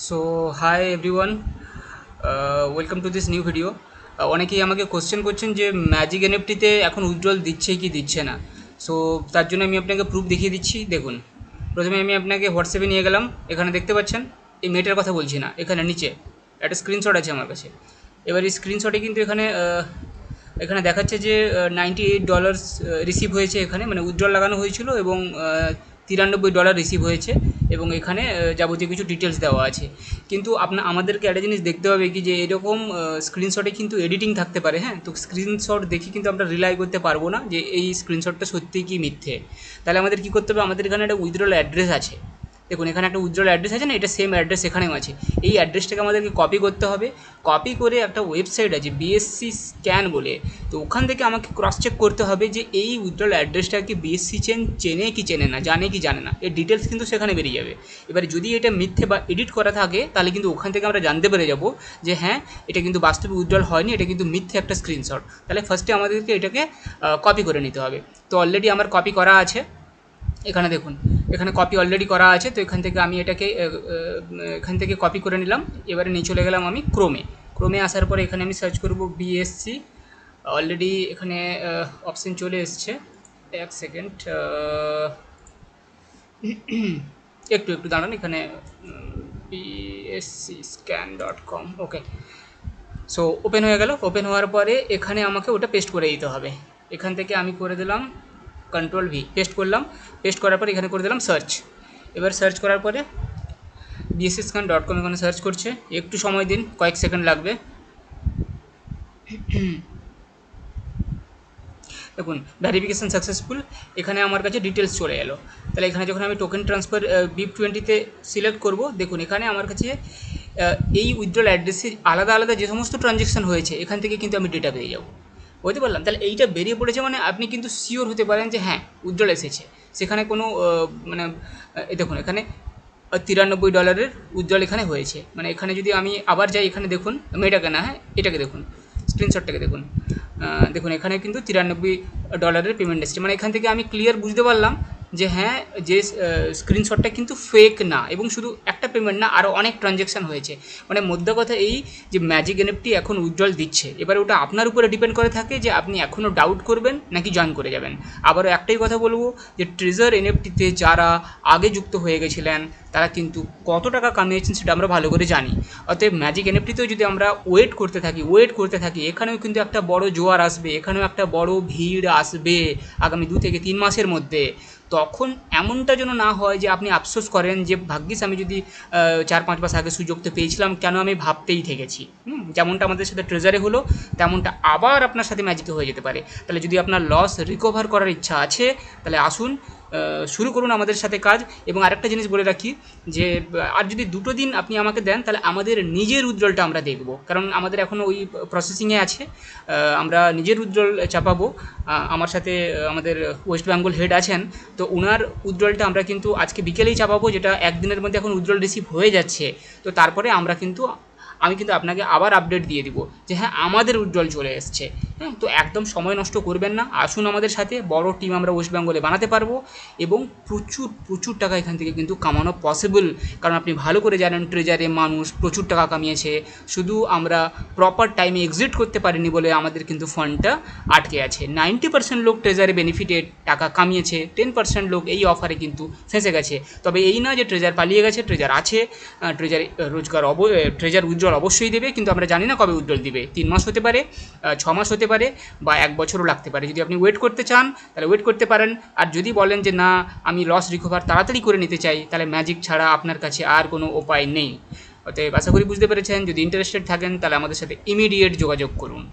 So hi everyone, welcome to this new video. অনেকেই আমাকে question করছেন যে ম্যাজিক এনএফটিতে এখন উইথড্রল দিচ্ছে কি দিচ্ছে না। সো তার জন্য আমি আপনাকে প্রুফ দেখিয়ে দিচ্ছি। দেখুন, প্রথমে আমি আপনাকে হোয়াটসঅ্যাপে নিয়ে গেলাম। এখানে দেখতে পাচ্ছেন, এই মেয়েটার কথা বলছি না, এখানে নিচে একটা স্ক্রিনশট আছে আমার কাছে। এবার এই স্ক্রিনশটে কিন্তু এখানে এখানে দেখাচ্ছে যে $98 রিসিভ হয়েছে, এখানে মানে উইথড্রল লাগানো হয়েছিল এবং $93 রিসিভ হয়েছে এবং এখানে যাবতীয় কিছু ডিটেলস দেওয়া আছে। কিন্তু আমাদেরকে একটা জিনিস দেখতে হবে কি, যে এরকম স্ক্রিনশটে কিন্তু এডিটিং থাকতে পারে। হ্যাঁ, তো স্ক্রিনশট দেখে কিন্তু আমরা রিলাই করতে পারবো না যে এই স্ক্রিনশটটা সত্যি কি মিথ্যে। তাহলে আমাদের কী করতে হবে, আমাদের এখানে একটা উইথড্রল অ্যাড্রেস আছে। দেখুন, এখানে একটা উইথড্রল অ্যাড্রেস আছে না, এটা সেম অ্যাড্রেস এখানেও আছে। এই অ্যাড্রেসটাকে আমাদেরকে কপি করতে হবে। কপি করে একটা ওয়েবসাইট আছে বিএসসি স্ক্যান বলে, তো ওখান থেকে আমাকে ক্রস চেক করতে হবে যে এই উইথড্রল অ্যাড্রেসটা কি বিএসসি চেনে কি চেনে না, জানে কি জানে না, এর ডিটেলস কিন্তু সেখানে বেরিয়ে যাবে। এবার যদি এটা মিথ্যে বা এডিট করা থাকে, তাহলে কিন্তু ওখান থেকে আমরা জানতে পেরে যাব যে হ্যাঁ, এটা কিন্তু বাস্তবে উইথড্রল হয়নি, এটা কিন্তু মিথ্যে একটা স্ক্রিনশট। তাহলে ফার্স্টে আমাদেরকে এটাকে কপি করে নিতে হবে। তো অলরেডি আমার কপি করা আছে, এখানে দেখুন, এখানে কপি অলরেডি করা আছে। তো এখান থেকে আমি এটাকে এখান থেকে কপি করে নিলাম। এবারে নিয়ে চলে গেলাম আমি ক্রোমে আসার পরে এখানে আমি সার্চ করব বিএসসি। অলরেডি এখানে অপশন চলে এসছে। এক সেকেন্ড, একটু একটু দাঁড়ান। এখানে bscscan.com, ওকে। সো ওপেন হয়ে গেল। ওপেন হওয়ার পরে এখানে আমাকে ওটা পেস্ট করে দিতে হবে। এখান থেকে আমি করে দিলাম Ctrl+V, পেস্ট করলাম। পেস্ট করার পরে এখানে করে দিলাম সার্চ। এবার সার্চ করার পরে bscscan.com এখানে সার্চ করছে, একটু সময় দিন, কয়েক সেকেন্ড লাগবে। দেখুন, ভেরিফিকেশান সাকসেসফুল, এখানে আমার কাছে ডিটেলস চলে এলো। তাহলে এখানে যখন আমি টোকেন ট্রান্সফার BIP20-তে সিলেক্ট করব, দেখুন এখানে আমার কাছে এই উইথড্রল অ্যাড্রেসে আলাদা আলাদা যে সমস্ত ট্রানজ্যাকশান হয়েছে, এখান থেকে কিন্তু আমি ডেটা পেয়ে যাবো। বুঝতে পারলাম? তাহলে এইটা বেরিয়ে পড়েছে মানে আপনি কিন্তু শিওর হতে পারেন যে হ্যাঁ, উইথড্রল এসেছে। সেখানে কোনো মানে দেখুন, এখানে $93 উইথড্রল এখানে হয়েছে। মানে এখানে যদি আমি আবার যাই, এখানে দেখুন, আমি এটাকে না, হ্যাঁ এটাকে দেখুন, স্ক্রিনশটটাকে দেখুন। দেখুন, এখানে কিন্তু $93 পেমেন্ট এসেছে। মানে এখান থেকে আমি ক্লিয়ার বুঝতে পারলাম যে হ্যাঁ, যে স্ক্রিনশটটা কিন্তু ফেক না, এবং শুধু একটা পেমেন্ট না, আরও অনেক ট্রানজ্যাকশান হয়েছে। মানে মোদ্দা কথা এই যে ম্যাজিক এনএফটি এখন উইথড্রল দিচ্ছে, এবার ওটা আপনার উপরে ডিপেন্ড করে থাকে যে আপনি এখনও ডাউট করবেন নাকি জয়েন করে যাবেন। আবারও একটাই কথা বলবো, যে ট্রেজার এনএফটিতে যারা আগে যুক্ত হয়ে গেছিলেন, তারা কিন্তু কত টাকা কামিয়েছেন সেটা আমরা ভালো করে জানি। অতএব ম্যাজিক এনএফটিতেও যদি আমরা ওয়েট করতে থাকি, এখানেও কিন্তু একটা বড় জোয়ার আসবে, এখানেও একটা বড় ভিড় আসবে আগামী 2 থেকে 3 মাসের মধ্যে। তখন এমনটা যেন না হয় যে আপনি আফসোস করেন যে ভাগ্যিস আমি যদি 4-5 মাস আগে সুযোগটা পেয়েছিলাম, কেন আমি ভাবতেই থেকেছি। যেমনটা আমাদের সাথে ট্রেজারে হলো, তেমনটা আবার আপনার সাথে ম্যাজিকে হয়ে যেতে পারে। তাহলে যদি আপনার লস রিকভার করার ইচ্ছা আছে, তাহলে আসুন, শুরু করুন আমাদের সাথে কাজ। এবং আরেকটা জিনিস বলে রাখি, যে আর যদি 2 দিন আপনি আমাকে দেন, তাহলে আমাদের নিজের উইথড্রলটা আমরা দেখব, কারণ আমাদের এখনও ওই প্রসেসিংয়ে আছে। আমরা নিজের উইথড্রল চাপাবো। আমার সাথে আমাদের ওয়েস্ট বেঙ্গল হেড আছেন, তো ওনার উইথড্রলটা আমরা কিন্তু আজকে বিকেলেই চাপাবো, যেটা একদিনের মধ্যে এখন উইথড্রল রিসিভ হয়ে যাচ্ছে। তো তারপরে আমি কিন্তু আপনাকে আবার আপডেট দিয়ে দিব যে হ্যাঁ, আমাদের উইথড্রল চলে এসছে। হ্যাঁ, তো একদম সময় নষ্ট করবেন না, আসুন আমাদের সাথে। বড় টিম আমরা ওয়েস্ট বেঙ্গলে বানাতে পারবো এবং প্রচুর প্রচুর টাকা এখান থেকে কিন্তু কামানো পসিবল। কারণ আপনি ভালো করে জানেন, ট্রেজারে মানুষ প্রচুর টাকা কামিয়েছে, শুধু আমরা প্রপার টাইমে এক্সিট করতে পারিনি বলে আমাদের কিন্তু ফান্ডটা আটকে আছে। 90% লোক ট্রেজারে বেনিফিটেড টাকা কামিয়েছে, 10% লোক এই অফারে কিন্তু ফেঁসে গেছে। তবে এই না যে ট্রেজার পালিয়ে গেছে, ট্রেজার আছে, ট্রেজার উইথড্রল অবশ্যই দেবে, কিন্তু আমরা জানি না কবে উইথড্রল দিবে। 3 মাস হতে পারে, 6 মাস হতে পারে, বা 1 বছরও লাগতে পারে। যদি আপনি ওয়েট করতে চান, তাহলে ওয়েট করতে পারেন। আর যদি বলেন যে না, আমি লস রিকভার তাড়াতাড়ি করে নিতে চাই, তাহলে ম্যাজিক ছাড়া আপনার কাছে আর কোনো উপায় নেই। অতএব আশা করি বুঝতে পেরেছেন। যদি ইন্টারেস্টেড থাকেন, তাহলে আমাদের সাথে ইমিডিয়েট যোগাযোগ করুন।